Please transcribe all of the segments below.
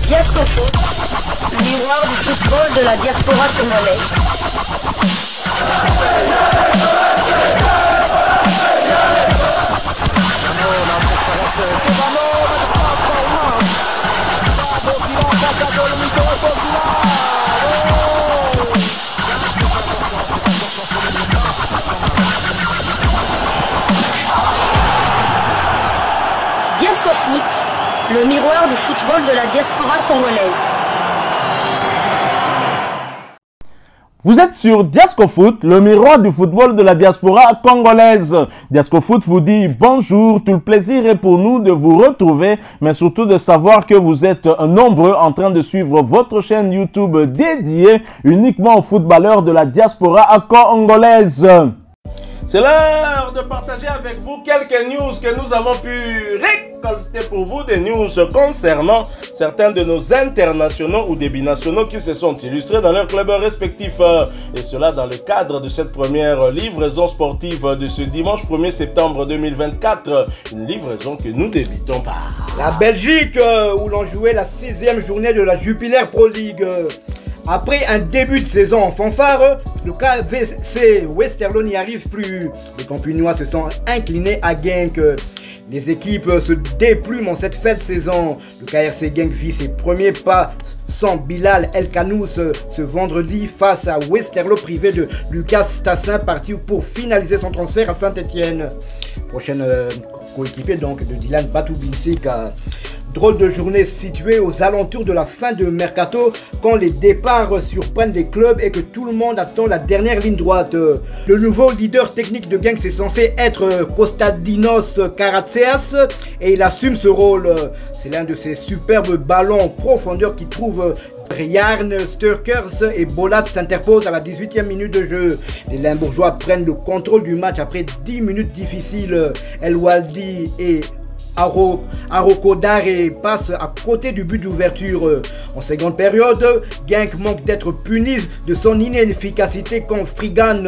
Diasco Foot, le miroir du football de la diaspora congolaise. Diasco Foot, le miroir du football de la diaspora congolaise. Vous êtes sur Diasco Foot, le miroir du football de la diaspora congolaise. Diasco Foot vous dit bonjour, tout le plaisir est pour nous de vous retrouver, mais surtout de savoir que vous êtes nombreux en train de suivre votre chaîne YouTube dédiée uniquement aux footballeurs de la diaspora congolaise. C'est l'heure de partager avec vous quelques news que nous avons pu récolter pour vous, des news concernant certains de nos internationaux ou des binationaux qui se sont illustrés dans leurs clubs respectifs. Et cela dans le cadre de cette première livraison sportive de ce dimanche 1er septembre 2024. Une livraison que nous débutons par la Belgique, où l'on jouait la 6e journée de la Jupiler Pro League. Après un début de saison en fanfare, le KVC Westerlo n'y arrive plus. Les Campinois se sont inclinés à Genk. Les équipes se déplument en cette fin de saison. Le KRC Genk vit ses premiers pas sans Bilal El Kanous ce vendredi face à Westerlo, privé de Lucas Tassin, parti pour finaliser son transfert à Saint-Etienne. Prochaine coéquipier donc de Dylan Batoubinsik. Drôle de journée située aux alentours de la fin de Mercato, quand les départs surprennent les clubs et que tout le monde attend la dernière ligne droite. Le nouveau leader technique de Genk, c'est censé être Kostadinos Karatseas et il assume ce rôle. C'est l'un de ces superbes ballons en profondeur qui trouve Ryan Sturkers et Bolat s'interposent à la 18e minute de jeu. Les Limbourgeois prennent le contrôle du match après 10 minutes difficiles. El Waldi et Arokodare passe à côté du but d'ouverture. En seconde période, Genk manque d'être puni de son inefficacité quand Frigan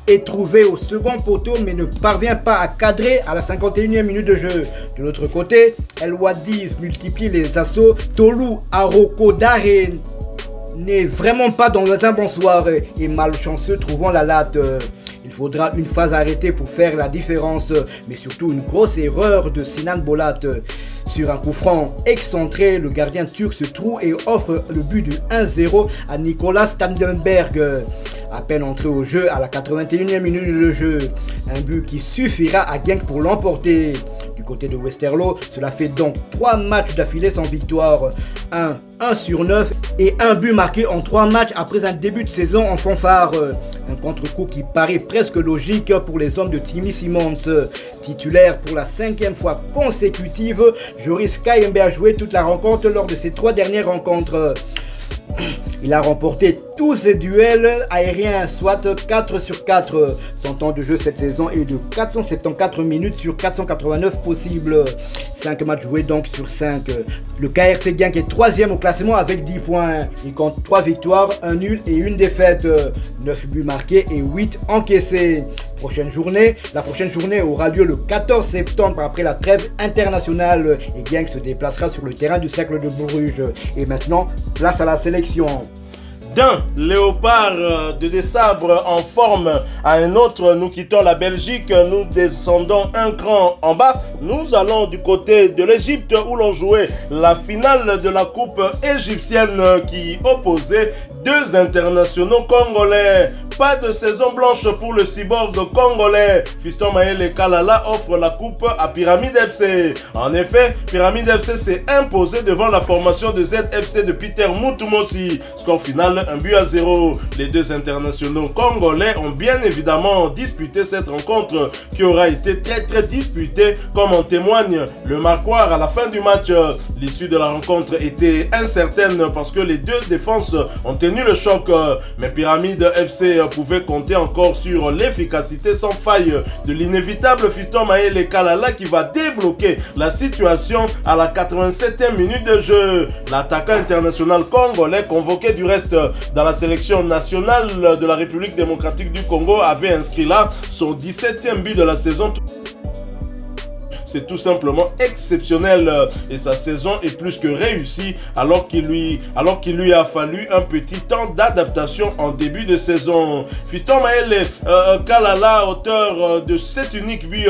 est trouvé au second poteau mais ne parvient pas à cadrer à la 51e minute de jeu. De l'autre côté, El Wadi multiplie les assauts. Tolu Arokodare n'est vraiment pas dans un bon soir et malchanceux trouvant la latte. Il faudra une phase arrêtée pour faire la différence, mais surtout une grosse erreur de Sinan Bolat. Sur un coup franc excentré, le gardien turc se trouve et offre le but du 1-0 à Nicolas Standenberg. À peine entré au jeu à la 81e minute de jeu. Un but qui suffira à Genk pour l'emporter. Du côté de Westerlo, cela fait donc 3 matchs d'affilée sans victoire. 1 sur 9 et un but marqué en 3 matchs après un début de saison en fanfare. Un contre-coup qui paraît presque logique pour les hommes de Timmy Simons. Titulaire pour la 5e fois consécutive, Joris Kayembe a joué toute la rencontre lors de ses 3 dernières rencontres. Il a remporté tous ses duels aériens, soit 4 sur 4. Son temps de jeu cette saison est de 474 minutes sur 489 possibles. 5 matchs joués donc sur 5. Le KRC Genk est 3e au classement avec 10 points. Il compte 3 victoires, 1 nul et 1 défaite. 9 buts marqués et 8 encaissés. La prochaine journée aura lieu le 14 septembre après la trêve internationale. Et Genk se déplacera sur le terrain du Cercle de Bruges. Et maintenant, place à la sélection. D'un léopard de Dessabre en forme à un autre, nous quittons la Belgique, nous descendons un cran en bas, nous allons du côté de l'Égypte où l'on jouait la finale de la coupe égyptienne qui opposait 2 internationaux congolais. Pas de saison blanche pour le cyborg congolais. Fiston Maël Kalala offre la coupe à Pyramide FC. En effet, Pyramide FC s'est imposé devant la formation de ZFC de Peter Mutumosi. Score final 1-0. Les 2 internationaux congolais ont bien évidemment disputé cette rencontre qui aura été très disputée, comme en témoigne le marquoir à la fin du match. L'issue de la rencontre était incertaine parce que les 2 défenses ont tenu le choc, mais Pyramide FC pouvait compter encore sur l'efficacité sans faille de l'inévitable Fiston Maël Kalala qui va débloquer la situation à la 87e minute de jeu. L'attaquant international congolais, convoqué du reste dans la sélection nationale de la République démocratique du Congo, avait inscrit là son 17e but de la saison. c'est tout simplement exceptionnel et sa saison est plus que réussie alors qu'il lui a fallu un petit temps d'adaptation en début de saison. Fiston Mayele Kalala, auteur de cet unique but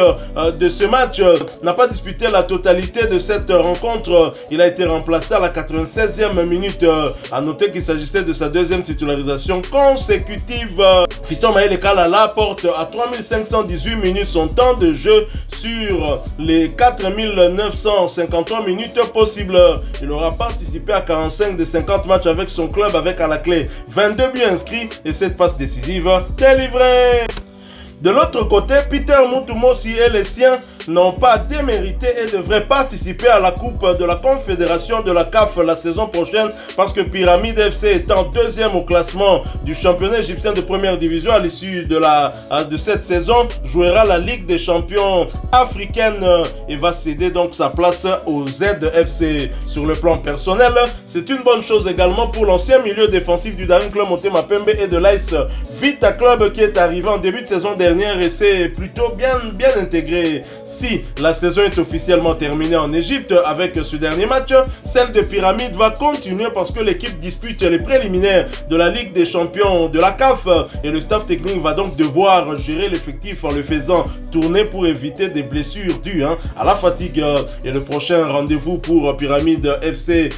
de ce match, n'a pas disputé la totalité de cette rencontre. Il a été remplacé à la 96e minute. À noter qu'il s'agissait de sa deuxième titularisation consécutive. Fiston Mayele Kalala porte à 3518 minutes son temps de jeu sur les 4953 minutes possibles. Il aura participé à 45 des 50 matchs avec son club avec à la clé 22 buts inscrits et 7 passes décisives délivrées. De l'autre côté, Peter Mutumosi et les siens n'ont pas démérité et devraient participer à la Coupe de la Confédération de la CAF la saison prochaine parce que Pyramide FC étant deuxième au classement du championnat égyptien de première division à l'issue de cette saison, jouera la Ligue des champions africaine et va céder donc sa place au ZFC. Sur le plan personnel, c'est une bonne chose également pour l'ancien milieu défensif du Daring Club Motema Pembe et de l'AS Vita Club qui est arrivé en début de saison dernière et c'est plutôt bien intégré. Si la saison est officiellement terminée en Égypte avec ce dernier match, celle de Pyramide va continuer parce que l'équipe dispute les préliminaires de la Ligue des champions de la CAF et le staff technique va donc devoir gérer l'effectif en le faisant tourner pour éviter des blessures dues à la fatigue. Et le prochain rendez-vous pour Pyramide FC,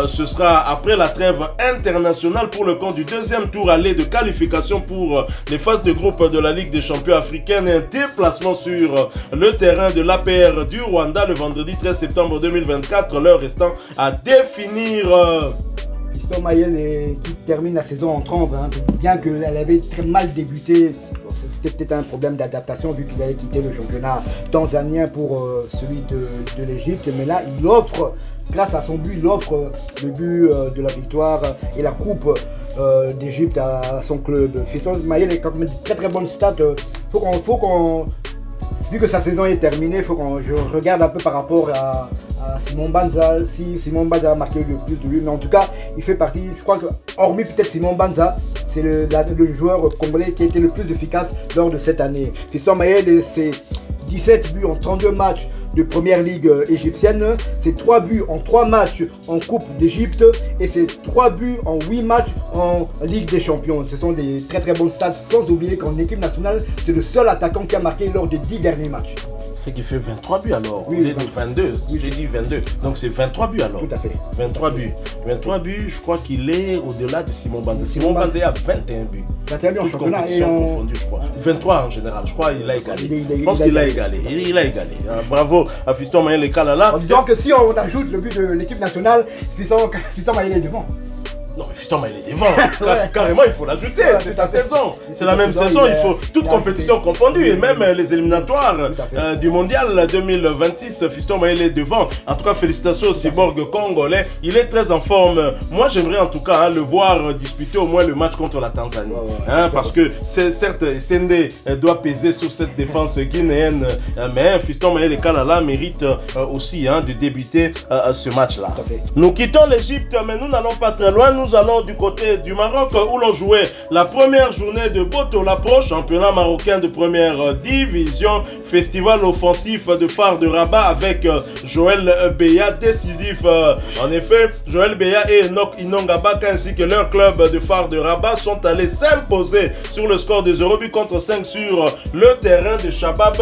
ce sera après la trêve internationale pour le compte du deuxième tour aller de qualification pour les phases de groupe de la Ligue des champions africaine et un déplacement sur le terrain de l'APR du Rwanda le vendredi 13 septembre 2024, l'heure restant à définir. Fiston Mayele qui termine la saison en tremble, bien qu'elle avait très mal débuté. C'était peut-être un problème d'adaptation vu qu'il avait quitté le championnat tanzanien pour celui de l'Égypte, mais là il offre, grâce à son but, il offre le but de la victoire et la coupe d'Égypte à son club. Fiston Mayele est quand même une très bonne stat. Vu que sa saison est terminée, il faut que je regarde un peu par rapport à Simon Banza, si Simon Banza a marqué le plus de buts, mais en tout cas, il fait partie, je crois que, hormis peut-être Simon Banza, c'est le joueur congolais qui a été le plus efficace lors de cette année. Fiston Mayele, c'est 17 buts en 32 matchs de première ligue égyptienne, c'est 3 buts en 3 matchs en Coupe d'Égypte et c'est 3 buts en 8 matchs en Ligue des champions. Ce sont des très bonnes stats, sans oublier qu'en équipe nationale, c'est le seul attaquant qui a marqué lors des 10 derniers matchs. C'est qui fait 23 buts alors. Oui, on est de 22, oui. J'ai dit 22. Donc c'est 23 buts alors. Tout à fait. 23 buts. 23 buts, je crois qu'il est au-delà de Simon Banza. Simon Banza a 21 buts. 21 buts en championnat et en... confondues, je crois. 23 en général, je crois qu'il a égalé. Je pense qu'il a égalé. Il a égalé. Bravo à Fiston Mayele Kalala. En disant que si on ajoute le but de l'équipe nationale, Fiston Mayele est devant. Non mais Fiston Mayele est devant, carrément il faut l'ajouter, c'est ta saison, c'est la même saison, il faut toute compétition confondue et même les éliminatoires du mondial 2026, Fiston Mayele est devant. En tout cas félicitations au cyborg congolais, il est très en forme. Moi j'aimerais en tout cas le voir disputer au moins le match contre la Tanzanie, parce que certes Sende doit peser sur cette défense guinéenne, mais Fiston Mayele Kalala mérite aussi de débuter ce match là. Nous quittons l'Égypte mais nous n'allons pas très loin. Nous allons du côté du Maroc où l'on jouait la première journée de Botola Pro, championnat marocain de première division, festival offensif de phare de Rabat avec Joël Beya décisif. En effet, Joël Beya et Enoch Inongabaka ainsi que leur club de phare de Rabat sont allés s'imposer sur le score de 0 but contre 5 sur le terrain de Shabab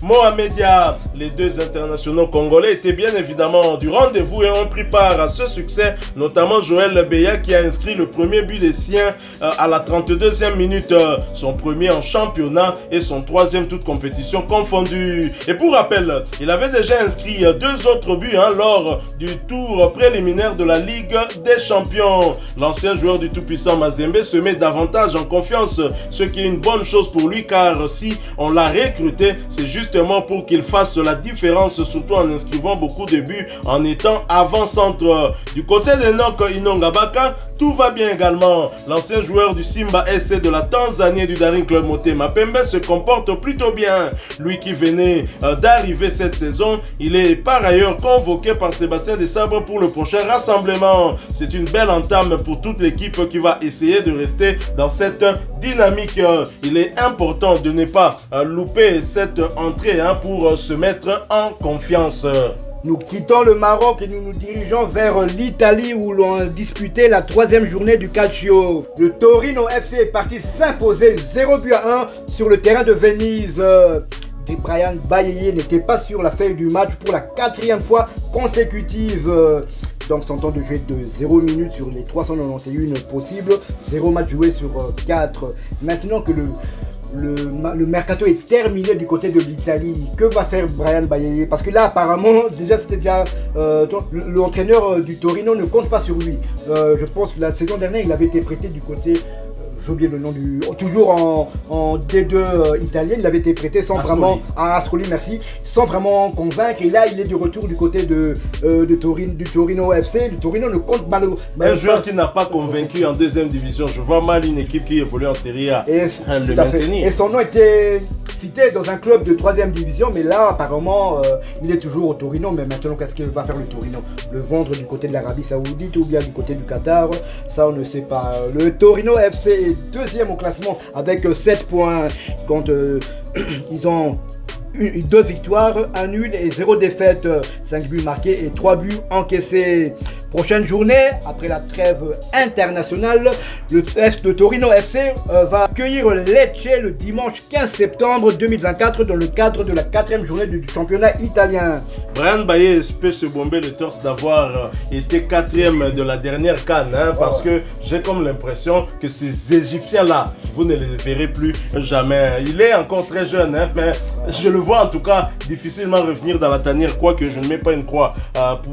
Mohamedia. Les deux internationaux congolais étaient bien évidemment du rendez-vous et ont pris part à ce succès, notamment Joël Beya qui a inscrit le premier but des siens à la 32e minute, son premier en championnat et son troisième toute compétition confondue. Et pour rappel, il avait déjà inscrit 2 autres buts lors du tour préliminaire de la Ligue des champions. L'ancien joueur du tout-puissant Mazembe se met davantage en confiance, ce qui est une bonne chose pour lui car si on l'a recruté, c'est justement pour qu'il fasse la différence, surtout en inscrivant beaucoup de buts en étant avant-centre. Du côté de Enoch Inongabaka, tout va bien également. L'ancien joueur du Simba SC de la Tanzanie et du Daring Club Motema Pembe se comporte plutôt bien. Lui qui venait d'arriver cette saison, il est par ailleurs convoqué par Sébastien Desabre pour le prochain rassemblement. C'est une belle entame pour toute l'équipe qui va essayer de rester dans cette dynamique. Il est important de ne pas louper cette entrée pour se mettre en confiance. Nous quittons le Maroc et nous nous dirigeons vers l'Italie où l'on a disputé la 3e journée du Calcio. Le Torino FC est parti s'imposer 0-1 sur le terrain de Venise. Brian Bailly n'était pas sur la feuille du match pour la 4e fois consécutive. Donc son temps de jeu de 0 minutes sur les 391 possibles. 0 match joué sur 4. Maintenant que le mercato est terminé du côté de l'Italie, que va faire Brian Bailly? Parce que là apparemment déjà c'était déjà l'entraîneur du Torino ne compte pas sur lui. Je pense que la saison dernière il avait été prêté du côté, j'ai oublié le nom du, toujours en D2 italien, il avait été prêté sans vraiment, à Ascoli, merci, sans vraiment convaincre, et là il est de retour du côté du Torino FC. Le Torino ne compte malheureusement un joueur qui n'a pas convaincu en 2e division. Je vois mal une équipe qui évolue en Serie A le maintenir. Et son nom était cité dans un club de 3e division, mais là apparemment il est toujours au Torino. Mais maintenant qu'est-ce qu'il va faire le Torino? Le vendre du côté de l'Arabie Saoudite ou bien du côté du Qatar? Ça on ne sait pas. Le Torino FC est 2e au classement avec 7 points quand ils ont 2 victoires, 1 nul et 0 défaite, 5 buts marqués et 3 buts encaissés. Prochaine journée, après la trêve internationale, le Torino FC va accueillir Lecce le dimanche 15 septembre 2024 dans le cadre de la 4e journée du championnat italien. Brian Bailly peut se bomber le torse d'avoir été 4e de la dernière CAN, parce que j'ai comme l'impression que ces Égyptiens-là, vous ne les verrez plus jamais. Il est encore très jeune, mais je le vois en tout cas difficilement revenir dans la tanière, quoique je ne mets pas une croix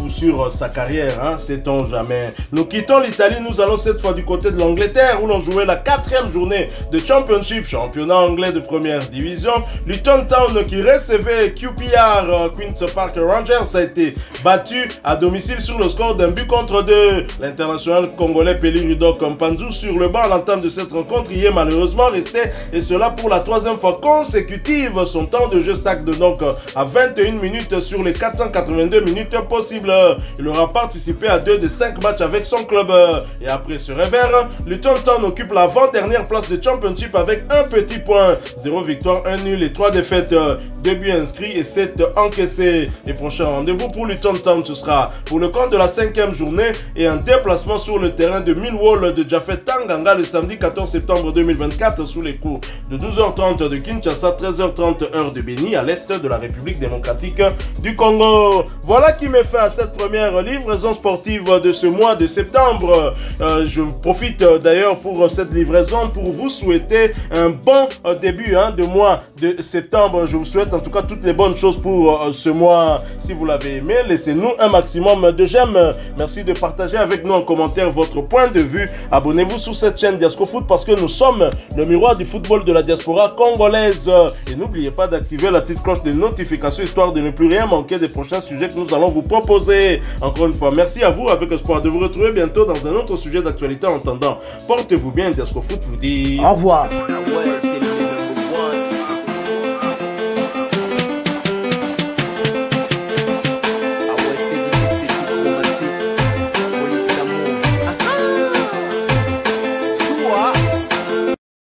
sur sa carrière, sait-on jamais. Nous quittons l'Italie, nous allons cette fois du côté de l'Angleterre où l'on jouait la 4e journée de Championship, championnat anglais de 1re division. Luton Town qui recevait QPR, Queen's Park Rangers, a été battu à domicile sur le score d'1-2. L'international congolais Peli Rudok Mpanzu sur le banc à l'entame de cette rencontre y est malheureusement resté, et cela pour la 3e fois consécutive. Son temps de jeu stagne donc à 21 minutes sur les 482 minutes possibles. Il aura participé à 2 de 5 matchs avec son club. Et après ce revers, Luton Town occupe l'avant-dernière place de Championship avec un petit point. 0 victoire, 1 nul et 3 défaites. 2 buts inscrits et 7 encaissés. Et prochain rendez-vous pour Luton Town, ce sera pour le compte de la 5e journée et un déplacement sur le terrain de Millwall de Jafet Tanganga le samedi 14 septembre 2024 sous les coups de 12h30 de Kinshasa, 13h30 heure de Béni à l'est de la République démocratique du Congo. Voilà qui met fin à cette première livraison sportive de ce mois de septembre. Je profite d'ailleurs pour cette livraison pour vous souhaiter un bon début de mois de septembre. Je vous souhaite en tout cas toutes les bonnes choses pour ce mois. Si vous l'avez aimé, laissez-nous un maximum de j'aime. Merci de partager avec nous en commentaire votre point de vue. Abonnez-vous sur cette chaîne Diasco Foot parce que nous sommes le miroir du football de la diaspora congolaise. Et n'oubliez pas d'activer la petite cloche de notification histoire de ne plus rien manquer des prochains sujets que nous allons vous proposer. Encore une fois, merci à vous, avec espoir de vous retrouver bientôt dans un autre sujet d'actualité. En attendant, portez-vous bien. Diasco Foot vous dit au revoir.